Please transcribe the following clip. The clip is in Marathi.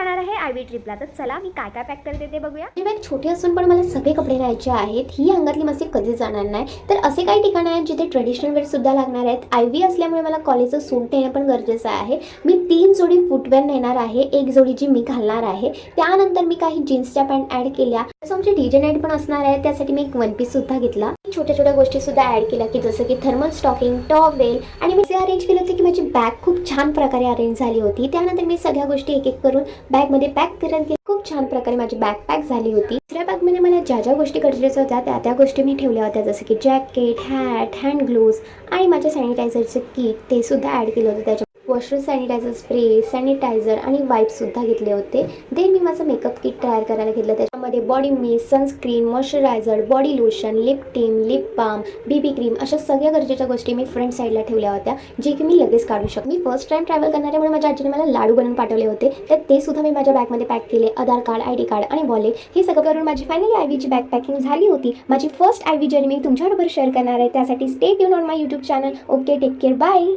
जाणार आहे आयव्ही ट्रिपला. तर चला मी काय काय पॅक करते ते बघूया. माझी बॅग छोटी असून पण मला सगळे कपडे न्यायचे आहेत. ही अंगातली मस्ती कधीच जाणार नाही. तर असे काही ठिकाणं आहेत जिथे ट्रेडिशनल वेअर सुद्धा लागणार आहेत. आयव्ही असल्यामुळे मला कॉलेजचं सूट नेणं पण गरजेचं आहे. मी 3 जोडी फुटवेअर नेणार आहे, एक जोडी जी मी घालणार आहे. त्यानंतर मी काही जीन्सच्या पॅन्ट ॲड केल्या. तसं आमची डीजे नाईट पण असणार आहे, त्यासाठी मी एक वन पीस सुद्धा घेतला. छोट्या छोट्या गोष्टी सुद्धा ॲड केल्या की जसं की थर्मल स्टॉकिंग, टॉवेल आणि मी जे अरेंज केलं होतं की माझी बॅग खूप छान प्रकारे अरेंज झाली होती. त्यानंतर मी सगळ्या गोष्टी एक एक करून बॅगमध्ये पॅक करत गेले. खूप छान प्रकारे माझी बॅग पॅक झाली होती. दुसऱ्या बॅगमध्ये मला ज्या ज्या गोष्टी गरजेच्या होत्या त्या त्या गोष्टी मी ठेवल्या होत्या, जसं की जॅकेट, हॅट, हँड ग्लोव्ज आणि माझ्या सॅनिटायझरचं किट ते सुद्धा ॲड केलं होतं. त्याच्या वॉशरूम सॅनिटायझर स्प्रे, सॅनिटायझर आणि वाईप्ससुद्धा घेतले होते. देन मी माझं मेकअप किट तयार करायला घेतलं. त्याच्यामध्ये body mist, sunscreen, moisturiser, body lotion, lip tint, lip balm, BB cream अशा सगळ्या गरजेच्या गोष्टी मी फ्रंट साईडला ठेवल्या होत्या, जे की मी लगेच काढू शकते. मी फर्स्ट टाइम ट्रॅव्हल करणाऱ्यामुळे माझ्या आजीने मला लाडू बनवून पाठवले होते, तर ते सुद्धा मी माझ्या बॅगमध्ये पॅक केले. आधार कार्ड, ID कार्ड आणि वॉलेट हे सगळं करून माझी फायनली आयव्हीची बॅग पॅकिंग झाली होती. माझी फर्स्ट आयव्ही जर्नी मी तुमच्याबरोबर शेअर करणार आहे. त्यासाठी stay tune on my YouTube channel. Okay, take care, bye.